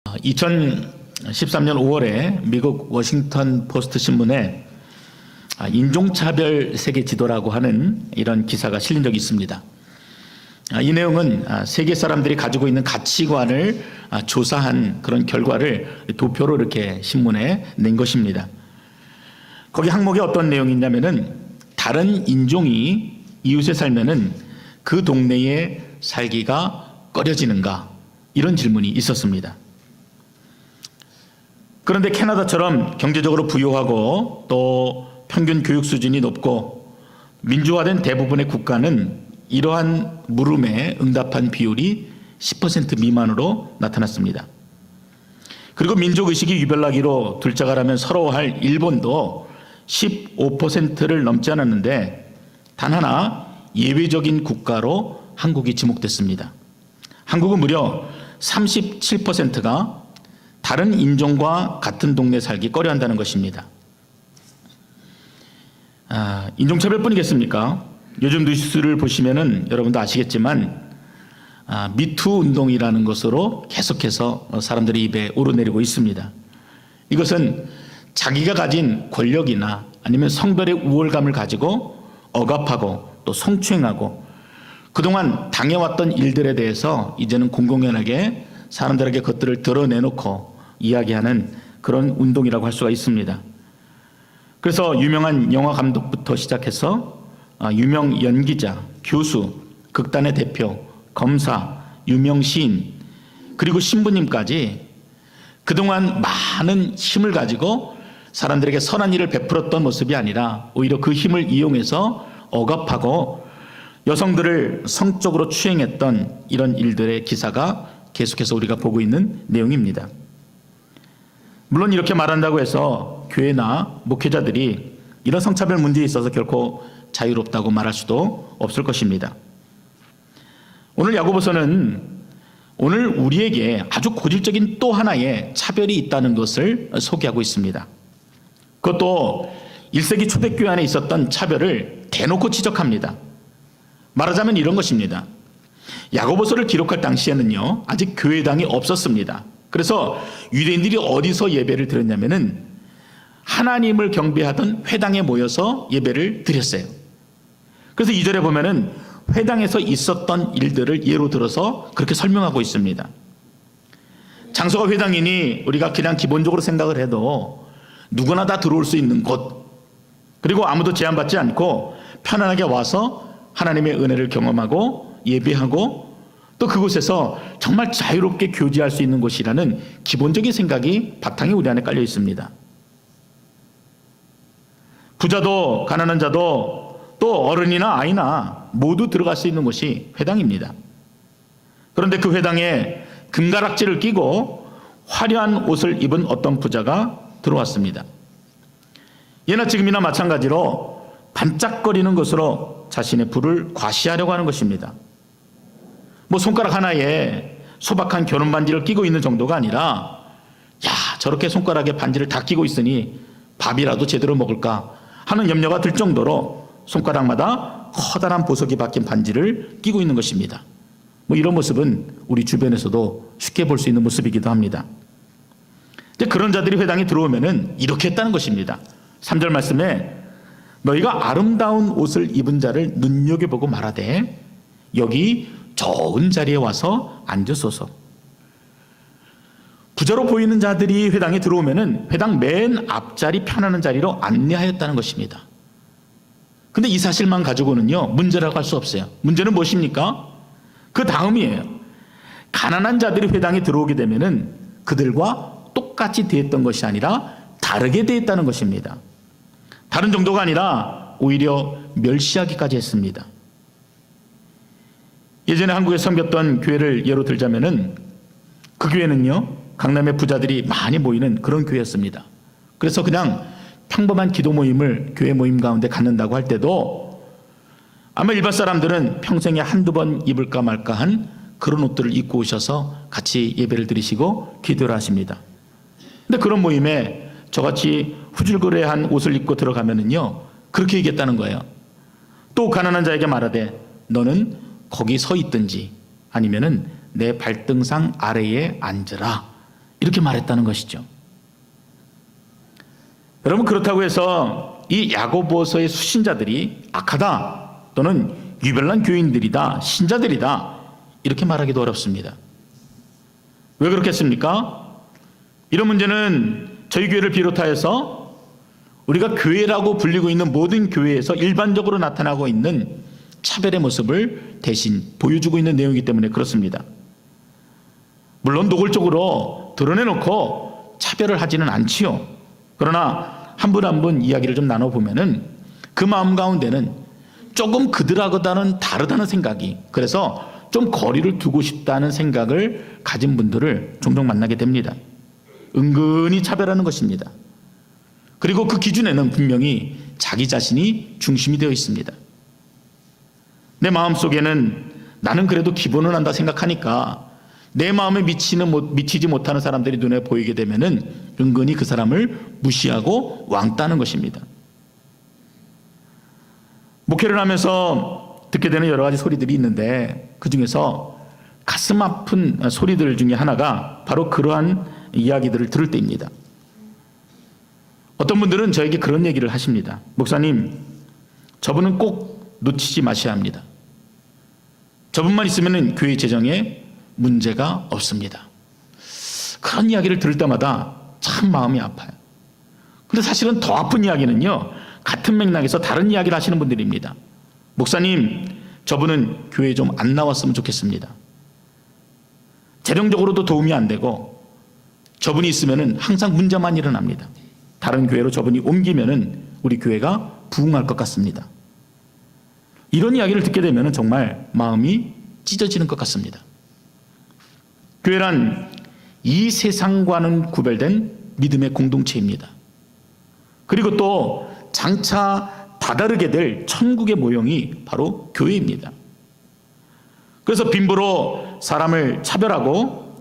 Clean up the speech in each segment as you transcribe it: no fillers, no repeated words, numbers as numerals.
2013년 5월에 미국 워싱턴 포스트 신문에 인종차별 세계 지도라고 하는 이런 기사가 실린 적이 있습니다. 이 내용은 세계 사람들이 가지고 있는 가치관을 조사한 그런 결과를 도표로 이렇게 신문에 낸 것입니다. 거기 항목에 어떤 내용이 있냐면은 다른 인종이 이웃에 살면은 그 동네에 살기가 꺼려지는가, 이런 질문이 있었습니다. 그런데 캐나다처럼 경제적으로 부유하고 또 평균 교육 수준이 높고 민주화된 대부분의 국가는 이러한 물음에 응답한 비율이 10% 미만으로 나타났습니다. 그리고 민족의식이 유별나기로 둘째가라면 서러워할 일본도 15%를 넘지 않았는데 단 하나 예외적인 국가로 한국이 지목됐습니다. 한국은 무려 37%가 다른 인종과 같은 동네에 살기 꺼려한다는 것입니다. 인종차별뿐이겠습니까? 요즘 뉴스를 보시면은 여러분도 아시겠지만 미투 운동이라는 것으로 계속해서 사람들이 입에 오르내리고 있습니다. 이것은 자기가 가진 권력이나 아니면 성별의 우월감을 가지고 억압하고 또 성추행하고 그동안 당해왔던 일들에 대해서 이제는 공공연하게 사람들에게 그것들을 드러내놓고 이야기하는 그런 운동이라고 할 수가 있습니다. 그래서 유명한 영화 감독부터 시작해서 유명 연기자, 교수, 극단의 대표, 검사, 유명 시인, 그리고 신부님까지 그동안 많은 힘을 가지고 사람들에게 선한 일을 베풀었던 모습이 아니라 오히려 그 힘을 이용해서 억압하고 여성들을 성적으로 추행했던 이런 일들의 기사가 계속해서 우리가 보고 있는 내용입니다. 물론 이렇게 말한다고 해서 교회나 목회자들이 이런 성차별 문제에 있어서 결코 자유롭다고 말할 수도 없을 것입니다. 오늘 야고보서는 오늘 우리에게 아주 고질적인 또 하나의 차별이 있다는 것을 소개하고 있습니다. 그것도 1세기 초대교회 안에 있었던 차별을 대놓고 지적합니다. 말하자면 이런 것입니다. 야고보서를 기록할 당시에는요, 아직 교회당이 없었습니다. 그래서 유대인들이 어디서 예배를 드렸냐면은 하나님을 경배하던 회당에 모여서 예배를 드렸어요. 그래서 2절에 보면은 회당에서 있었던 일들을 예로 들어서 그렇게 설명하고 있습니다. 장소가 회당이니 우리가 그냥 기본적으로 생각을 해도 누구나 다 들어올 수 있는 곳, 그리고 아무도 제한받지 않고 편안하게 와서 하나님의 은혜를 경험하고 예배하고 또 그곳에서 정말 자유롭게 교제할 수 있는 곳이라는 기본적인 생각이 바탕에 우리 안에 깔려 있습니다. 부자도 가난한 자도 또 어른이나 아이나 모두 들어갈 수 있는 곳이 회당입니다. 그런데 그 회당에 금가락지를 끼고 화려한 옷을 입은 어떤 부자가 들어왔습니다. 예나 지금이나 마찬가지로 반짝거리는 것으로 자신의 부를 과시하려고 하는 것입니다. 손가락 하나에 소박한 결혼 반지를 끼고 있는 정도가 아니라, 야, 저렇게 손가락에 반지를 다 끼고 있으니 밥이라도 제대로 먹을까 하는 염려가 들 정도로 손가락마다 커다란 보석이 박힌 반지를 끼고 있는 것입니다. 이런 모습은 우리 주변에서도 쉽게 볼 수 있는 모습이기도 합니다. 그런 자들이 회당에 들어오면은 이렇게 했다는 것입니다. 3절 말씀에 너희가 아름다운 옷을 입은 자를 눈여겨보고 말하되 여기 좋은 자리에 와서 앉으소서. 부자로 보이는 자들이 회당에 들어오면은 회당 맨 앞자리 편안한 자리로 안내하였다는 것입니다. 근데 이 사실만 가지고는요, 문제라고 할 수 없어요. 문제는 무엇입니까? 그 다음이에요. 가난한 자들이 회당에 들어오게 되면은 그들과 똑같이 대했던 것이 아니라 다르게 대했다는 것입니다. 다른 정도가 아니라 오히려 멸시하기까지 했습니다. 예전에 한국에 섬겼던 교회를 예로 들자면은 그 교회는요, 강남의 부자들이 많이 모이는 그런 교회였습니다. 그래서 그냥 평범한 기도 모임을 교회 모임 가운데 갖는다고 할 때도 아마 일반 사람들은 평생에 한두 번 입을까 말까 한 그런 옷들을 입고 오셔서 같이 예배를 드리시고 기도를 하십니다. 근데 그런 모임에 저같이 후줄그레한 옷을 입고 들어가면은요, 그렇게 얘기했다는 거예요. 또 가난한 자에게 말하되 너는 거기 서 있든지 아니면은 내 발등상 아래에 앉으라, 이렇게 말했다는 것이죠. 여러분, 그렇다고 해서 이 야고보서의 수신자들이 악하다 또는 유별난 교인들이다, 신자들이다 이렇게 말하기도 어렵습니다. 왜 그렇겠습니까? 이런 문제는 저희 교회를 비롯하여서 우리가 교회라고 불리고 있는 모든 교회에서 일반적으로 나타나고 있는 차별의 모습을 대신 보여주고 있는 내용이기 때문에 그렇습니다. 물론 노골적으로 드러내놓고 차별을 하지는 않지요. 그러나 한 분 한 분 이야기를 좀 나눠보면은 그 마음 가운데는 조금 그들하고는 다르다는 생각이, 그래서 좀 거리를 두고 싶다는 생각을 가진 분들을 종종 만나게 됩니다. 은근히 차별하는 것입니다. 그리고 그 기준에는 분명히 자기 자신이 중심이 되어 있습니다. 내 마음속에는 나는 그래도 기본은 한다 생각하니까 내 마음에 미치지 못하는 사람들이 눈에 보이게 되면은 은근히 그 사람을 무시하고 왕따하는 것입니다. 목회를 하면서 듣게 되는 여러 가지 소리들이 있는데 그 중에서 가슴 아픈 소리들 중에 하나가 바로 그러한 이야기들을 들을 때입니다. 어떤 분들은 저에게 그런 얘기를 하십니다. 목사님, 저분은 꼭 놓치지 마셔야 합니다. 저분만 있으면 교회 재정에 문제가 없습니다. 그런 이야기를 들을 때마다 참 마음이 아파요. 그런데 사실은 더 아픈 이야기는요, 같은 맥락에서 다른 이야기를 하시는 분들입니다. 목사님, 저분은 교회에 좀 안 나왔으면 좋겠습니다. 재정적으로도 도움이 안 되고 저분이 있으면 항상 문제만 일어납니다. 다른 교회로 저분이 옮기면 우리 교회가 부흥할 것 같습니다. 이런 이야기를 듣게 되면 정말 마음이 찢어지는 것 같습니다. 교회란 이 세상과는 구별된 믿음의 공동체입니다. 그리고 또 장차 다다르게 될 천국의 모형이 바로 교회입니다. 그래서 빈부로 사람을 차별하고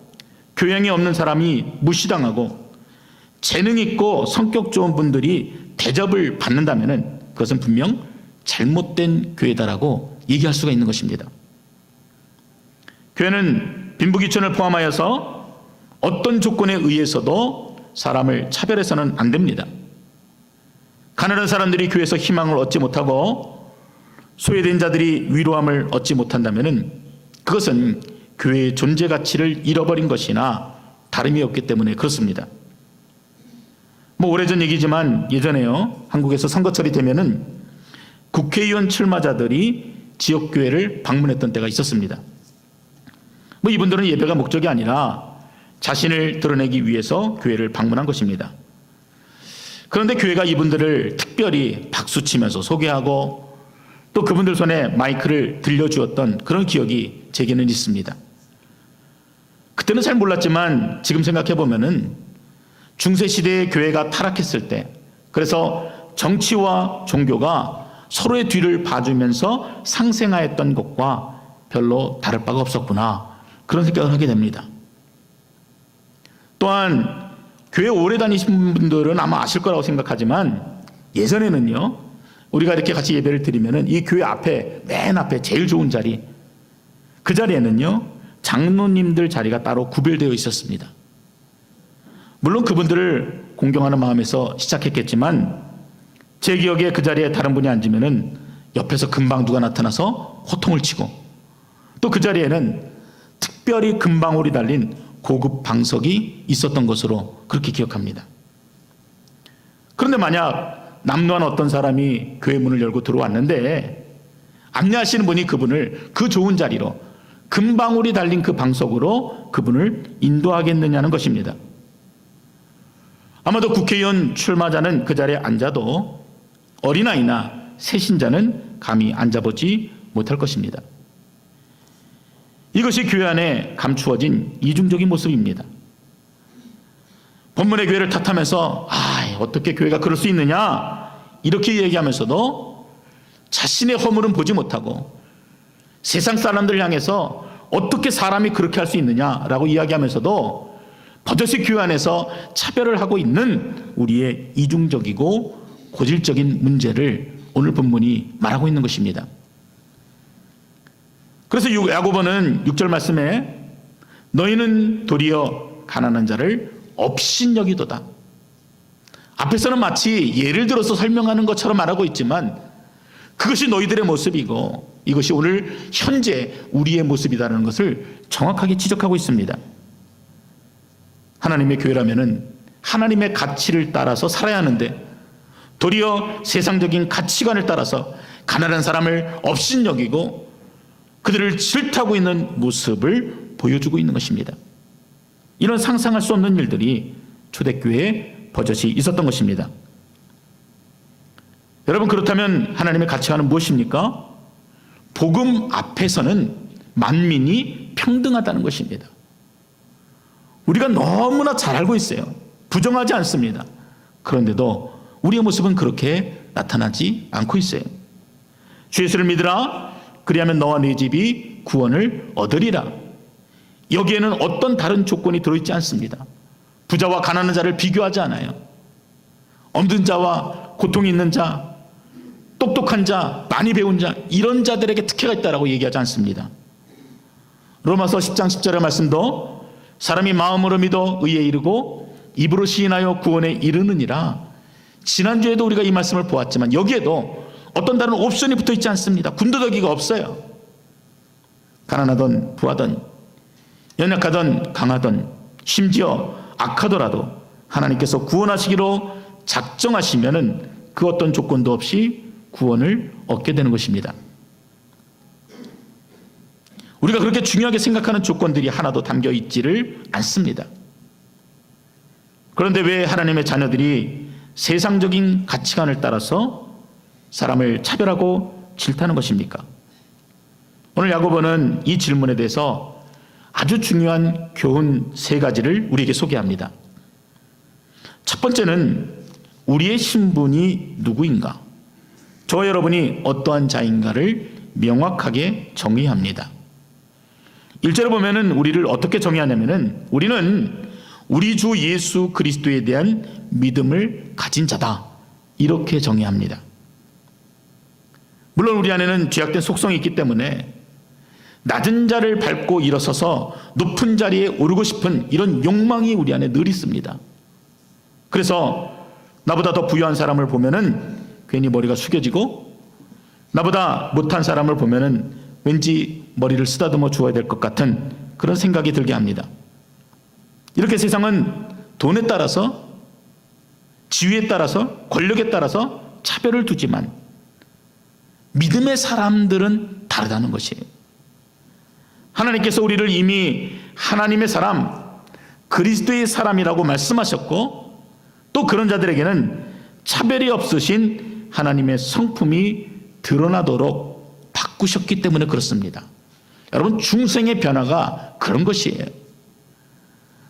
교양이 없는 사람이 무시당하고 재능 있고 성격 좋은 분들이 대접을 받는다면 그것은 분명 잘못된 교회다라고 얘기할 수가 있는 것입니다. 교회는 빈부귀천을 포함하여서 어떤 조건에 의해서도 사람을 차별해서는 안 됩니다. 가난한 사람들이 교회에서 희망을 얻지 못하고 소외된 자들이 위로함을 얻지 못한다면 그것은 교회의 존재 가치를 잃어버린 것이나 다름이 없기 때문에 그렇습니다. 오래전 얘기지만 예전에요, 한국에서 선거철이 되면은 국회의원 출마자들이 지역교회를 방문했던 때가 있었습니다. 이분들은 예배가 목적이 아니라 자신을 드러내기 위해서 교회를 방문한 것입니다. 그런데 교회가 이분들을 특별히 박수치면서 소개하고 또 그분들 손에 마이크를 들려주었던 그런 기억이 제게는 있습니다. 그때는 잘 몰랐지만 지금 생각해보면은 중세시대의 교회가 타락했을 때, 그래서 정치와 종교가 서로의 뒤를 봐주면서 상생하였던 것과 별로 다를 바가 없었구나, 그런 생각을 하게 됩니다. 또한 교회 오래 다니신 분들은 아마 아실 거라고 생각하지만 예전에는요, 우리가 이렇게 같이 예배를 드리면은 이 교회 앞에, 맨 앞에 제일 좋은 자리, 그 자리에는요 장로님들 자리가 따로 구별되어 있었습니다. 물론 그분들을 공경하는 마음에서 시작했겠지만 제 기억에 그 자리에 다른 분이 앉으면은 옆에서 금방 누가 나타나서 호통을 치고, 또 그 자리에는 특별히 금방울이 달린 고급 방석이 있었던 것으로 그렇게 기억합니다. 그런데 만약 남루한 어떤 사람이 교회 문을 열고 들어왔는데 안내하시는 분이 그분을 그 좋은 자리로, 금방울이 달린 그 방석으로 그분을 인도하겠느냐는 것입니다. 아마도 국회의원 출마자는 그 자리에 앉아도 어린아이나 새신자는 감히 앉아보지 못할 것입니다. 이것이 교회 안에 감추어진 이중적인 모습입니다. 본문의 교회를 탓하면서 어떻게 교회가 그럴 수 있느냐 이렇게 얘기하면서도 자신의 허물은 보지 못하고 세상 사람들을 향해서 어떻게 사람이 그렇게 할 수 있느냐라고 이야기하면서도 버젓이 교회 안에서 차별을 하고 있는 우리의 이중적이고 고질적인 문제를 오늘 본문이 말하고 있는 것입니다. 그래서 야고보는 6절 말씀에 너희는 도리어 가난한 자를 업신여기도다. 앞에서는 마치 예를 들어서 설명하는 것처럼 말하고 있지만 그것이 너희들의 모습이고 이것이 오늘 현재 우리의 모습이다라는 것을 정확하게 지적하고 있습니다. 하나님의 교회라면은 하나님의 가치를 따라서 살아야 하는데 도리어 세상적인 가치관을 따라서 가난한 사람을 업신여기고 그들을 질타하고 있는 모습을 보여주고 있는 것입니다. 이런 상상할 수 없는 일들이 초대교회에 버젓이 있었던 것입니다. 여러분, 그렇다면 하나님의 가치관은 무엇입니까? 복음 앞에서는 만민이 평등하다는 것입니다. 우리가 너무나 잘 알고 있어요. 부정하지 않습니다. 그런데도 우리의 모습은 그렇게 나타나지 않고 있어요. 주 예수를 믿으라. 그리하면 너와 네 집이 구원을 얻으리라. 여기에는 어떤 다른 조건이 들어있지 않습니다. 부자와 가난한 자를 비교하지 않아요. 없는 자와 고통이 있는 자, 똑똑한 자, 많이 배운 자, 이런 자들에게 특혜가 있다라고 얘기하지 않습니다. 로마서 10장 10절의 말씀도 사람이 마음으로 믿어 의에 이르고 입으로 시인하여 구원에 이르느니라. 지난주에도 우리가 이 말씀을 보았지만 여기에도 어떤 다른 옵션이 붙어 있지 않습니다. 군더더기가 없어요. 가난하던 부하던 연약하던 강하던 심지어 악하더라도 하나님께서 구원하시기로 작정하시면은 그 어떤 조건도 없이 구원을 얻게 되는 것입니다. 우리가 그렇게 중요하게 생각하는 조건들이 하나도 담겨 있지를 않습니다. 그런데 왜 하나님의 자녀들이 세상적인 가치관을 따라서 사람을 차별하고 질타하는 것입니까? 오늘 야고보는 이 질문에 대해서 아주 중요한 교훈 세 가지를 우리에게 소개합니다. 첫 번째는 우리의 신분이 누구인가? 저와 여러분이 어떠한 자인가를 명확하게 정의합니다. 1절에 보면은 우리를 어떻게 정의하냐면은 우리는 우리 주 예수 그리스도에 대한 믿음을 가진 자다. 이렇게 정의합니다. 물론 우리 안에는 죄악된 속성이 있기 때문에 낮은 자를 밟고 일어서서 높은 자리에 오르고 싶은 이런 욕망이 우리 안에 늘 있습니다. 그래서 나보다 더 부유한 사람을 보면은 괜히 머리가 숙여지고 나보다 못한 사람을 보면은 왠지 머리를 쓰다듬어 주어야 될 것 같은 그런 생각이 들게 합니다. 이렇게 세상은 돈에 따라서 지위에 따라서 권력에 따라서 차별을 두지만 믿음의 사람들은 다르다는 것이에요. 하나님께서 우리를 이미 하나님의 사람, 그리스도의 사람이라고 말씀하셨고 또 그런 자들에게는 차별이 없으신 하나님의 성품이 드러나도록 바꾸셨기 때문에 그렇습니다. 여러분, 중생의 변화가 그런 것이에요.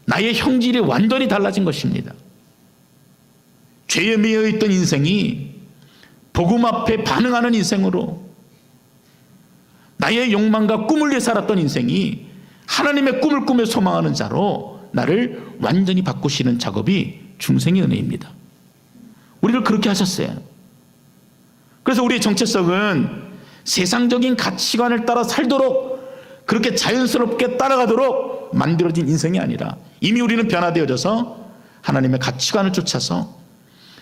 나의 형질이 완전히 달라진 것입니다. 죄에 매여 있던 인생이 복음 앞에 반응하는 인생으로, 나의 욕망과 꿈을 위해 살았던 인생이 하나님의 꿈을 꾸며 소망하는 자로 나를 완전히 바꾸시는 작업이 중생의 은혜입니다. 우리를 그렇게 하셨어요. 그래서 우리의 정체성은 세상적인 가치관을 따라 살도록 그렇게 자연스럽게 따라가도록 만들어진 인생이 아니라 이미 우리는 변화되어져서 하나님의 가치관을 쫓아서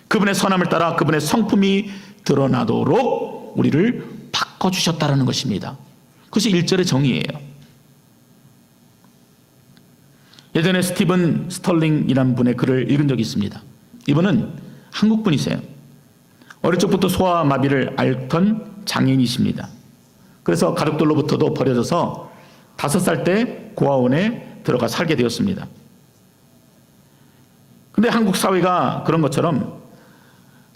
그분의 선함을 따라 그분의 성품이 드러나도록 우리를 바꿔주셨다는 것입니다. 그것이 1절의 정의예요. 예전에 스티븐 스털링이라는 분의 글을 읽은 적이 있습니다. 이분은 한국 분이세요. 어릴 적부터 소아마비를 앓던 장애인이십니다. 그래서 가족들로부터도 버려져서 5살 때 고아원에 들어가 살게 되었습니다. 근데 한국 사회가 그런 것처럼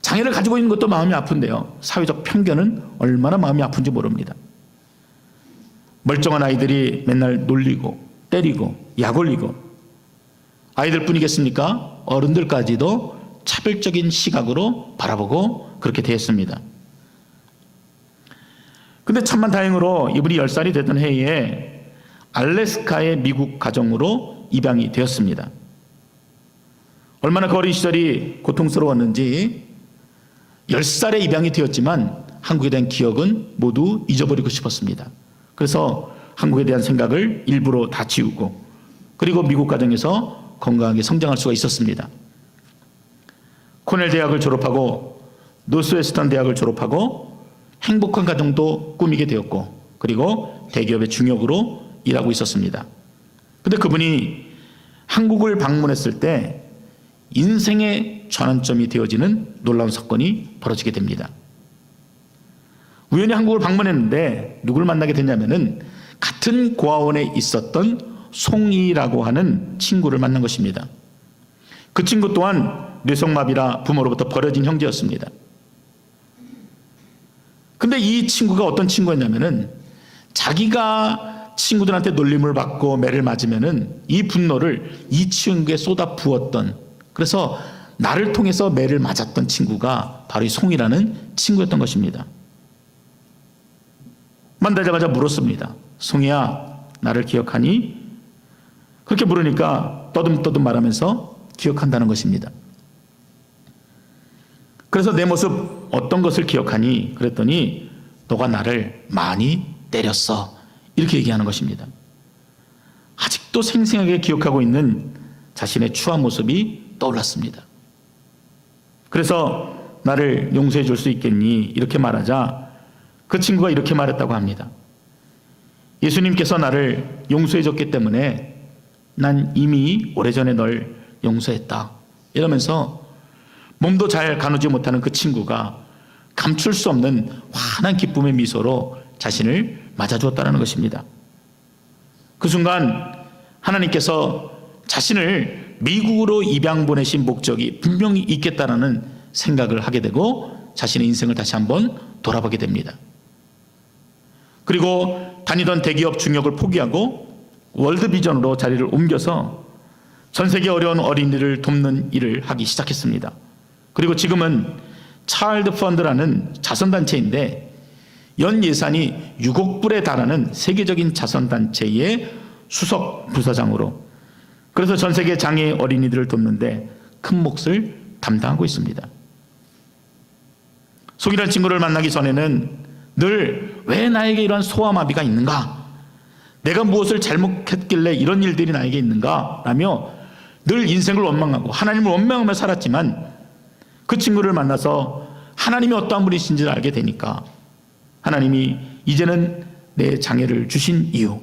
장애를 가지고 있는 것도 마음이 아픈데요. 사회적 편견은 얼마나 마음이 아픈지 모릅니다. 멀쩡한 아이들이 맨날 놀리고 때리고 약 올리고 아이들뿐이겠습니까? 어른들까지도 차별적인 시각으로 바라보고 그렇게 대했습니다. 근데 천만 다행으로 이분이 10살이 되던 해에 알래스카의 미국 가정으로 입양이 되었습니다. 얼마나 그 어린 시절이 고통스러웠는지 10살에 입양이 되었지만 한국에 대한 기억은 모두 잊어버리고 싶었습니다. 그래서 한국에 대한 생각을 일부러 다 지우고 그리고 미국 가정에서 건강하게 성장할 수가 있었습니다. 코넬 대학을 졸업하고 노스웨스턴 대학을 졸업하고 행복한 가정도 꾸미게 되었고, 그리고 대기업의 중역으로 일하고 있었습니다. 근데 그분이 한국을 방문했을 때 인생의 전환점이 되어지는 놀라운 사건이 벌어지게 됩니다. 우연히 한국을 방문했는데 누구를 만나게 됐냐면은 같은 고아원에 있었던 송이라고 하는 친구를 만난 것입니다. 그 친구 또한 뇌성마비라 부모로부터 버려진 형제였습니다. 근데 이 친구가 어떤 친구였냐면은 자기가 친구들한테 놀림을 받고 매를 맞으면은 이 분노를 이 친구에게 쏟아 부었던, 그래서 나를 통해서 매를 맞았던 친구가 바로 이 송이라는 친구였던 것입니다. 만나자마자 물었습니다. 송이야, 나를 기억하니? 그렇게 물으니까 떠듬떠듬 말하면서 기억한다는 것입니다. 그래서 내 모습 어떤 것을 기억하니? 그랬더니 너가 나를 많이 때렸어, 이렇게 얘기하는 것입니다. 아직도 생생하게 기억하고 있는 자신의 추한 모습이 떠올랐습니다. 그래서 나를 용서해 줄 수 있겠니? 이렇게 말하자 그 친구가 이렇게 말했다고 합니다. 예수님께서 나를 용서해 줬기 때문에 난 이미 오래전에 널 용서했다, 이러면서 몸도 잘 가누지 못하는 그 친구가 감출 수 없는 환한 기쁨의 미소로 자신을 맞아주었다는 것입니다. 그 순간 하나님께서 자신을 미국으로 입양 보내신 목적이 분명히 있겠다라는 생각을 하게 되고 자신의 인생을 다시 한번 돌아보게 됩니다. 그리고 다니던 대기업 중역을 포기하고 월드비전으로 자리를 옮겨서 전 세계 어려운 어린이를 돕는 일을 하기 시작했습니다. 그리고 지금은 차일드 펀드라는 자선단체인데 연 예산이 6억 불에 달하는 세계적인 자선단체의 수석 부사장으로, 그래서 전 세계 장애 어린이들을 돕는데 큰 몫을 담당하고 있습니다. 송이라는 친구를 만나기 전에는 늘 왜 나에게 이런 소아마비가 있는가, 내가 무엇을 잘못했길래 이런 일들이 나에게 있는가 라며 늘 인생을 원망하고 하나님을 원망하며 살았지만, 그 친구를 만나서 하나님이 어떠한 분이신지를 알게 되니까 하나님이 이제는 내 장애를 주신 이유,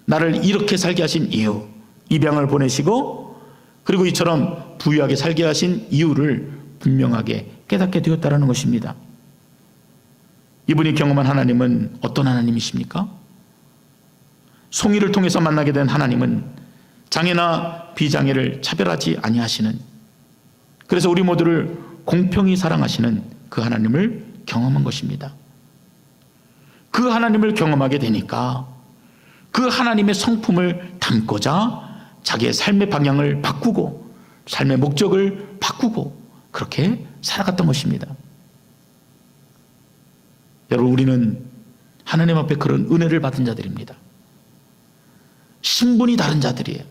나를 이렇게 살게 하신 이유, 입양을 보내시고 그리고 이처럼 부유하게 살게 하신 이유를 분명하게 깨닫게 되었다는 것입니다. 이분이 경험한 하나님은 어떤 하나님이십니까? 송이를 통해서 만나게 된 하나님은 장애나 비장애를 차별하지 아니하시는, 그래서 우리 모두를 공평히 사랑하시는 그 하나님을 경험한 것입니다. 그 하나님을 경험하게 되니까 그 하나님의 성품을 담고자 자기의 삶의 방향을 바꾸고 삶의 목적을 바꾸고 그렇게 살아갔던 것입니다. 여러분, 우리는 하나님 앞에 그런 은혜를 받은 자들입니다. 신분이 다른 자들이에요.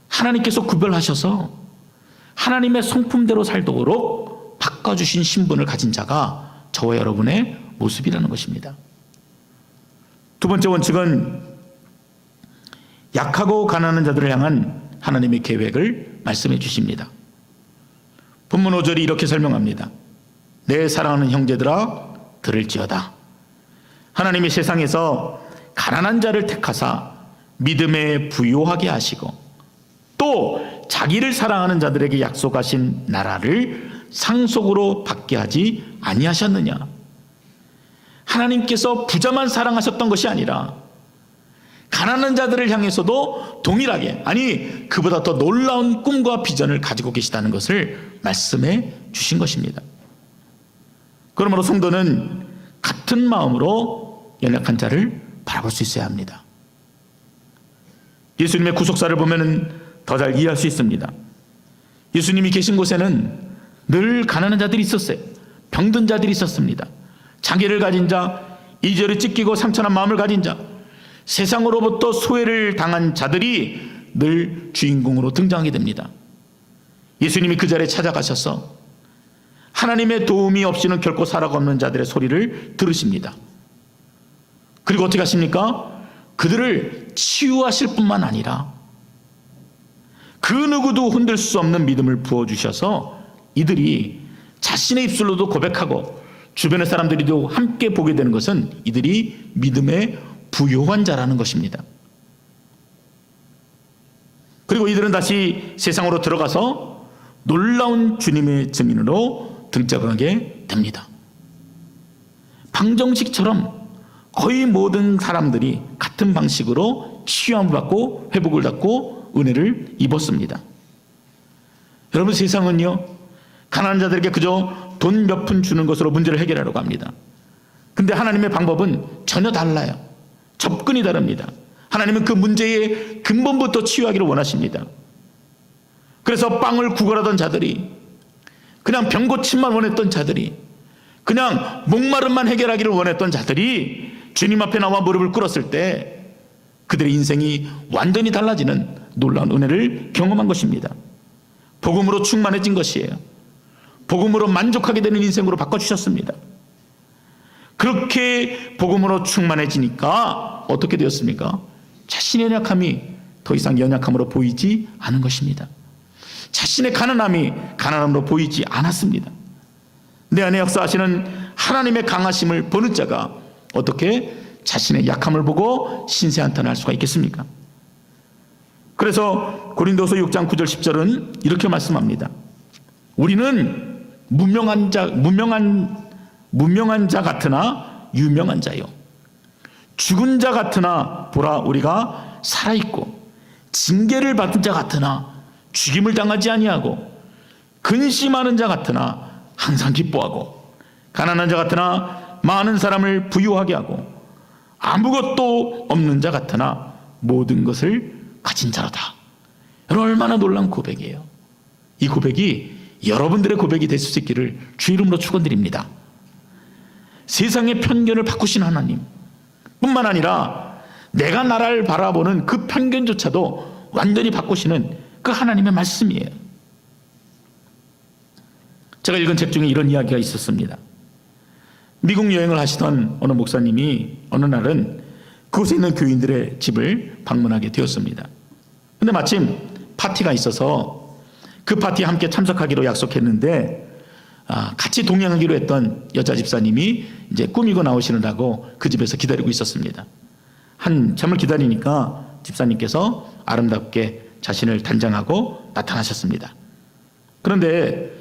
하나님께서 구별하셔서 하나님의 성품대로 살도록 바꿔주신 신분을 가진 자가 저와 여러분의 모습이라는 것입니다. 두 번째 원칙은 약하고 가난한 자들을 향한 하나님의 계획을 말씀해 주십니다. 본문 5절이 이렇게 설명합니다. 내 사랑하는 형제들아 들을지어다. 하나님이 세상에서 가난한 자를 택하사 믿음에 부요하게 하시고 또 자기를 사랑하는 자들에게 약속하신 나라를 상속으로 받게 하지 아니하셨느냐. 하나님께서 부자만 사랑하셨던 것이 아니라 가난한 자들을 향해서도 동일하게, 아니 그보다 더 놀라운 꿈과 비전을 가지고 계시다는 것을 말씀해 주신 것입니다. 그러므로 성도는 같은 마음으로 연약한 자를 바라볼 수 있어야 합니다. 예수님의 구속사를 보면 더 잘 이해할 수 있습니다. 예수님이 계신 곳에는 늘 가난한 자들이 있었어요. 병든 자들이 있었습니다. 장애를 가진 자, 이절이 찢기고 상처난 마음을 가진 자, 세상으로부터 소외를 당한 자들이 늘 주인공으로 등장하게 됩니다. 예수님이 그 자리에 찾아가셔서 하나님의 도움이 없이는 결코 살아가 없는 자들의 소리를 들으십니다. 그리고 어떻게 하십니까? 그들을 치유하실 뿐만 아니라 그 누구도 흔들 수 없는 믿음을 부어주셔서 이들이 자신의 입술로도 고백하고 주변의 사람들이도 함께 보게 되는 것은 이들이 믿음의 부요한 자라는 것입니다. 그리고 이들은 다시 세상으로 들어가서 놀라운 주님의 증인으로 등장하게 됩니다. 방정식처럼 거의 모든 사람들이 같은 방식으로 치유함을 받고 회복을 받고 은혜를 입었습니다. 여러분, 세상은요, 가난한 자들에게 그저 돈 몇 푼 주는 것으로 문제를 해결하려고 합니다. 근데 하나님의 방법은 전혀 달라요. 접근이 다릅니다. 하나님은 그 문제의 근본부터 치유하기를 원하십니다. 그래서 빵을 구걸하던 자들이, 그냥 병 고침만 원했던 자들이, 그냥 목마름만 해결하기를 원했던 자들이 주님 앞에 나와 무릎을 꿇었을 때 그들의 인생이 완전히 달라지는 놀라운 은혜를 경험한 것입니다. 복음으로 충만해진 것이에요. 복음으로 만족하게 되는 인생으로 바꿔주셨습니다. 그렇게 복음으로 충만해지니까 어떻게 되었습니까? 자신의 연약함이 더 이상 연약함으로 보이지 않은 것입니다. 자신의 가난함이 가난함으로 보이지 않았습니다. 내 안에 역사하시는 하나님의 강하심을 보는 자가 어떻게 자신의 약함을 보고 신세한탄할 수가 있겠습니까? 그래서 고린도서 6장 9절 10절은 이렇게 말씀합니다. 우리는 무명한 자 같으나 유명한 자요, 죽은 자 같으나 보라 우리가 살아있고, 징계를 받은 자 같으나 죽임을 당하지 아니하고, 근심하는 자 같으나 항상 기뻐하고, 가난한 자 같으나 많은 사람을 부유하게 하고, 아무것도 없는 자 같으나 모든 것을 가진 자로다. 얼마나 놀라운 고백이에요. 이 고백이 여러분들의 고백이 될 수 있기를 주 이름으로 축원드립니다. 세상의 편견을 바꾸신 하나님 뿐만 아니라 내가 나라를 바라보는 그 편견조차도 완전히 바꾸시는 그 하나님의 말씀이에요. 제가 읽은 책 중에 이런 이야기가 있었습니다. 미국 여행을 하시던 어느 목사님이 어느 날은 그곳에 있는 교인들의 집을 방문하게 되었습니다. 근데 마침 파티가 있어서 그 파티에 함께 참석하기로 약속했는데 같이 동행하기로 했던 여자 집사님이 이제 꾸미고 나오시느라고 그 집에서 기다리고 있었습니다. 한참을 기다리니까 집사님께서 아름답게 자신을 단장하고 나타나셨습니다. 그런데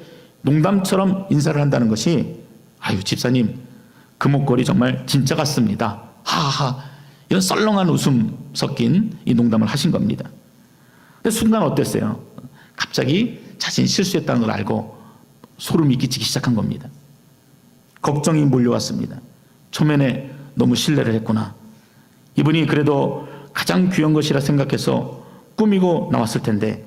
농담처럼 인사를 한다는 것이, 아유 집사님 그 목걸이 정말 진짜 같습니다, 하하하, 이런 썰렁한 웃음 섞인 이 농담을 하신 겁니다. 근데 순간 어땠어요? 갑자기 자신이 실수했다는 걸 알고 소름이 끼치기 시작한 겁니다. 걱정이 몰려왔습니다. 초면에 너무 신뢰를 했구나. 이분이 그래도 가장 귀한 것이라 생각해서 꾸미고 나왔을 텐데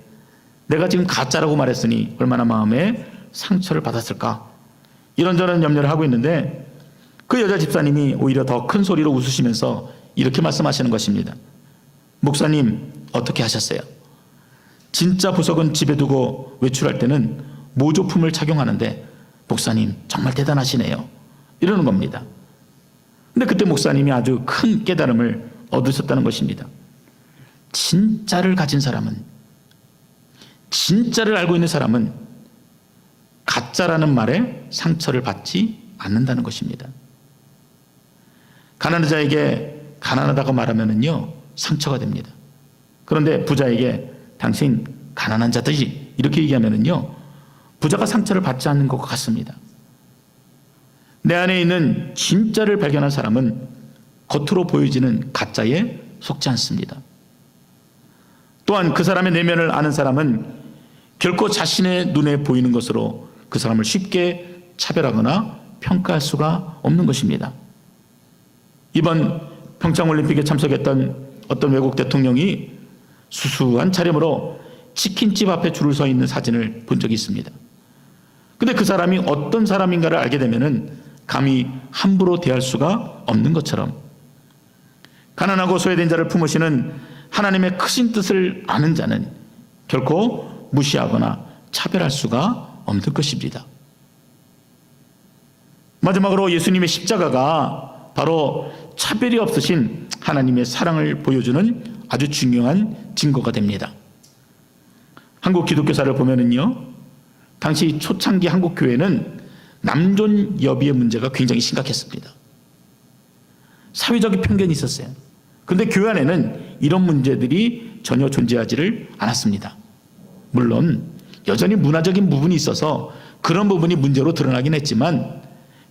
내가 지금 가짜라고 말했으니 얼마나 마음에 상처를 받았을까. 이런저런 염려를 하고 있는데 그 여자 집사님이 오히려 더 큰 소리로 웃으시면서 이렇게 말씀하시는 것입니다. 목사님 어떻게 하셨어요? 진짜 보석은 집에 두고 외출할 때는 모조품을 착용하는데 목사님 정말 대단하시네요, 이러는 겁니다. 근데 그때 목사님이 아주 큰 깨달음을 얻으셨다는 것입니다. 진짜를 가진 사람은, 진짜를 알고 있는 사람은 가짜라는 말에 상처를 받지 않는다는 것입니다. 가난한 자에게 가난하다고 말하면은요 상처가 됩니다. 그런데 부자에게 당신 가난한 자들이 이렇게 얘기하면은요 부자가 상처를 받지 않는 것 같습니다. 내 안에 있는 진짜를 발견한 사람은 겉으로 보여지는 가짜에 속지 않습니다. 또한 그 사람의 내면을 아는 사람은 결코 자신의 눈에 보이는 것으로 그 사람을 쉽게 차별하거나 평가할 수가 없는 것입니다. 이번 평창올림픽에 참석했던 어떤 외국 대통령이 수수한 차림으로 치킨집 앞에 줄을 서 있는 사진을 본 적이 있습니다. 근데 그 사람이 어떤 사람인가를 알게 되면은 감히 함부로 대할 수가 없는 것처럼 가난하고 소외된 자를 품으시는 하나님의 크신 뜻을 아는 자는 결코 무시하거나 차별할 수가 없는 것입니다. 마지막으로 예수님의 십자가가 바로 차별이 없으신 하나님의 사랑을 보여주는 아주 중요한 증거가 됩니다. 한국 기독교사를 보면은요, 당시 초창기 한국 교회는 남존 여비의 문제가 굉장히 심각했습니다. 사회적인 편견이 있었어요. 그런데 교회 안에는 이런 문제들이 전혀 존재하지를 않았습니다. 물론 여전히 문화적인 부분이 있어서 그런 부분이 문제로 드러나긴 했지만,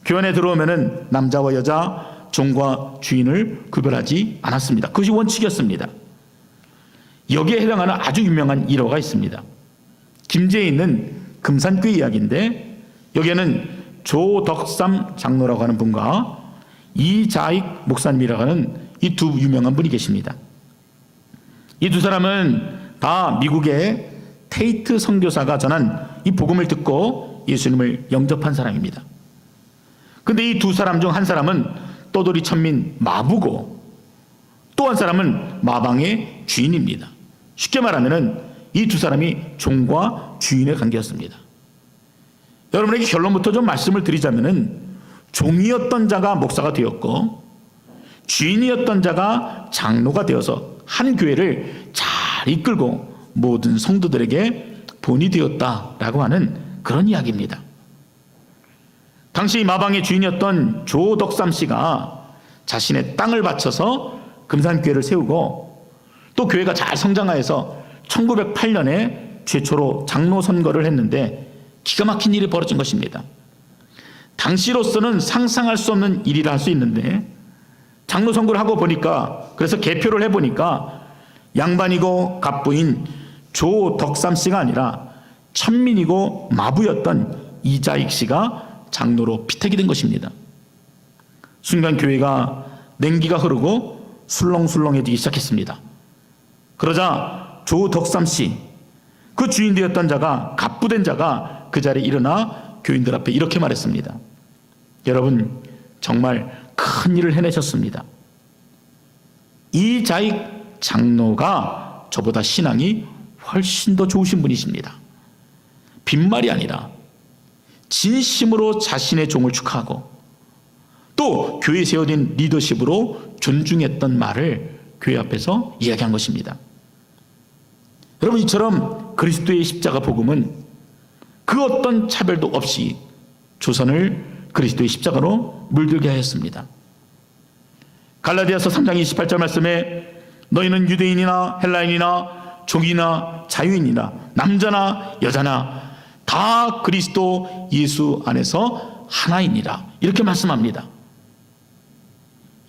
교회 안에 들어오면은 남자와 여자, 종과 주인을 구별하지 않았습니다. 그것이 원칙이었습니다. 여기에 해당하는 아주 유명한 일화가 있습니다. 김제에 있는 금산교회 이야기인데, 여기에는 조덕삼 장로라고 하는 분과 이자익 목사님이라고 하는 이 두 유명한 분이 계십니다. 이 두 사람은 다 미국의 테이트 선교사가 전한 이 복음을 듣고 예수님을 영접한 사람입니다. 그런데 이 두 사람 중 한 사람은 떠돌이 천민 마부고, 또 한 사람은 마방의 주인입니다. 쉽게 말하면 이 두 사람이 종과 주인의 관계였습니다. 여러분에게 결론부터 좀 말씀을 드리자면, 종이었던 자가 목사가 되었고 주인이었던 자가 장로가 되어서 한 교회를 잘 이끌고 모든 성도들에게 본이 되었다라고 하는 그런 이야기입니다. 당시 마방의 주인이었던 조덕삼 씨가 자신의 땅을 바쳐서 금산교회를 세우고, 또 교회가 잘 성장하여서 1908년에 최초로 장로 선거를 했는데 기가 막힌 일이 벌어진 것입니다. 당시로서는 상상할 수 없는 일이라 할 수 있는데, 장로 선거를 하고 보니까, 그래서 개표를 해보니까 양반이고 갑부인 조덕삼 씨가 아니라 천민이고 마부였던 이자익 씨가 장로로 피택이 된 것입니다. 순간 교회가 냉기가 흐르고 술렁술렁해지기 시작했습니다. 그러자 조덕삼 씨, 그 주인 되었던 자가, 갑부된 자가 그 자리에 일어나 교인들 앞에 이렇게 말했습니다. 여러분, 정말 큰 일을 해내셨습니다. 이자익 장로가 저보다 신앙이 훨씬 더 좋으신 분이십니다. 빈말이 아니라 진심으로 자신의 종을 축하하고, 또 교회에 세워진 리더십으로 존중했던 말을 교회 앞에서 이야기한 것입니다. 여러분, 이처럼 그리스도의 십자가 복음은 그 어떤 차별도 없이 조선을 그리스도의 십자가로 물들게 하였습니다. 갈라디아서 3장 28절 말씀에 너희는 유대인이나 헬라인이나 종이나 자유인이나 남자나 여자나 다 그리스도 예수 안에서 하나이니라, 이렇게 말씀합니다.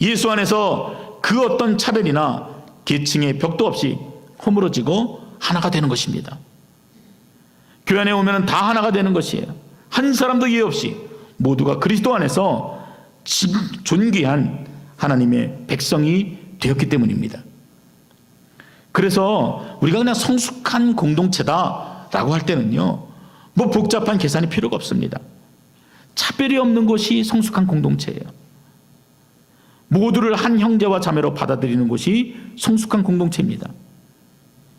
예수 안에서 그 어떤 차별이나 계층의 벽도 없이 허물어지고 하나가 되는 것입니다. 교회 안에 오면 다 하나가 되는 것이에요. 한 사람도 예외 없이 모두가 그리스도 안에서 존귀한 하나님의 백성이 되었기 때문입니다. 그래서 우리가 그냥 성숙한 공동체다라고 할 때는요, 뭐 복잡한 계산이 필요가 없습니다. 차별이 없는 것이 성숙한 공동체예요. 모두를 한 형제와 자매로 받아들이는 것이 성숙한 공동체입니다.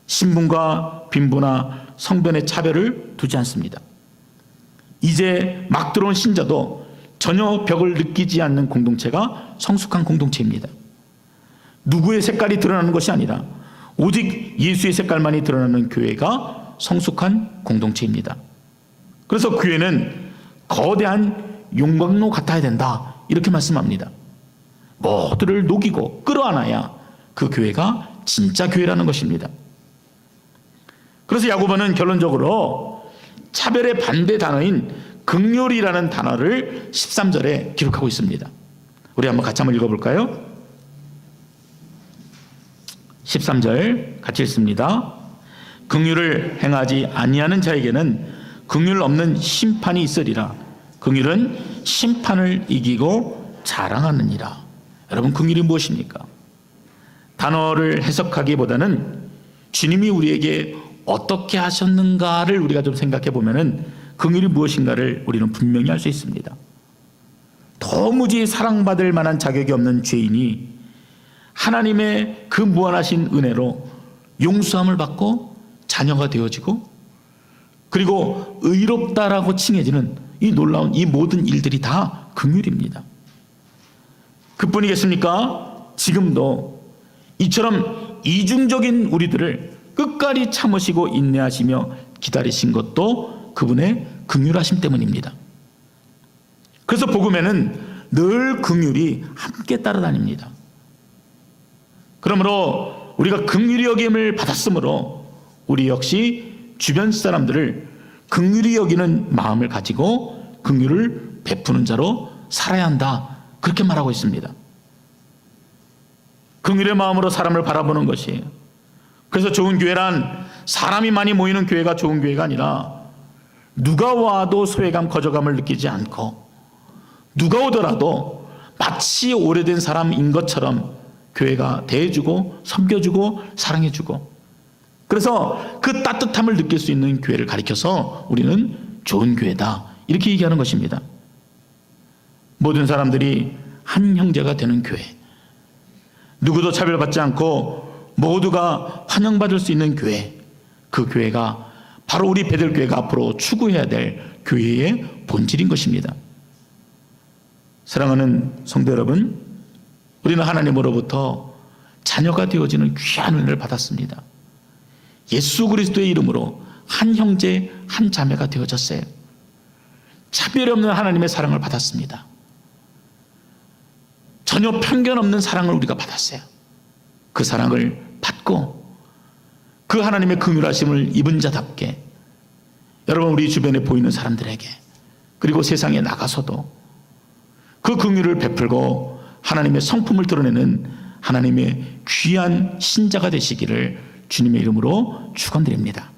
신분과 빈부나 성별의 차별을 두지 않습니다. 이제 막 들어온 신자도 전혀 벽을 느끼지 않는 공동체가 성숙한 공동체입니다. 누구의 색깔이 드러나는 것이 아니라 오직 예수의 색깔만이 드러나는 교회가 성숙한 공동체입니다. 그래서 교회는 거대한 용광로 같아야 된다, 이렇게 말씀합니다. 모두를 녹이고 끌어안아야 그 교회가 진짜 교회라는 것입니다. 그래서 야고보는 결론적으로 차별의 반대 단어인 긍휼이라는 단어를 13절에 기록하고 있습니다. 우리 한번 같이 한번 읽어볼까요? 13절 같이 읽습니다. 긍휼을 행하지 아니하는 자에게는 긍휼 없는 심판이 있으리라. 긍휼은 심판을 이기고 자랑하느니라. 여러분, 긍휼이 무엇입니까? 단어를 해석하기보다는 주님이 우리에게 어떻게 하셨는가를 우리가 좀 생각해 보면은 긍휼이 무엇인가를 우리는 분명히 알 수 있습니다. 도무지 사랑받을 만한 자격이 없는 죄인이 하나님의 그 무한하신 은혜로 용서함을 받고 자녀가 되어지고, 그리고 의롭다라고 칭해지는 이 놀라운 이 모든 일들이 다 긍휼입니다. 그뿐이겠습니까? 지금도 이처럼 이중적인 우리들을 끝까지 참으시고 인내하시며 기다리신 것도 그분의 긍휼하심 때문입니다. 그래서 복음에는 늘 긍휼이 함께 따라다닙니다. 그러므로 우리가 긍휼히 여김을 받았으므로 우리 역시 주변 사람들을 긍휼히 여기는 마음을 가지고 긍휼을 베푸는 자로 살아야 한다, 그렇게 말하고 있습니다. 긍휼의 마음으로 사람을 바라보는 것이에요. 그래서 좋은 교회란 사람이 많이 모이는 교회가 좋은 교회가 아니라 누가 와도 소외감, 거저감을 느끼지 않고 누가 오더라도 마치 오래된 사람인 것처럼 교회가 대해주고 섬겨주고 사랑해주고, 그래서 그 따뜻함을 느낄 수 있는 교회를 가리켜서 우리는 좋은 교회다, 이렇게 얘기하는 것입니다. 모든 사람들이 한 형제가 되는 교회, 누구도 차별받지 않고 모두가 환영받을 수 있는 교회, 그 교회가 바로 우리 베들교회가 앞으로 추구해야 될 교회의 본질인 것입니다. 사랑하는 성도 여러분, 우리는 하나님으로부터 자녀가 되어지는 귀한 은혜를 받았습니다. 예수 그리스도의 이름으로 한 형제 한 자매가 되어졌어요. 차별 없는 하나님의 사랑을 받았습니다. 전혀 편견 없는 사랑을 우리가 받았어요. 그 사랑을 받고 그 하나님의 긍휼하심을 입은 자답게 여러분, 우리 주변에 보이는 사람들에게, 그리고 세상에 나가서도 그 긍휼을 베풀고 하나님의 성품을 드러내는 하나님의 귀한 신자가 되시기를 주님의 이름으로 축원드립니다.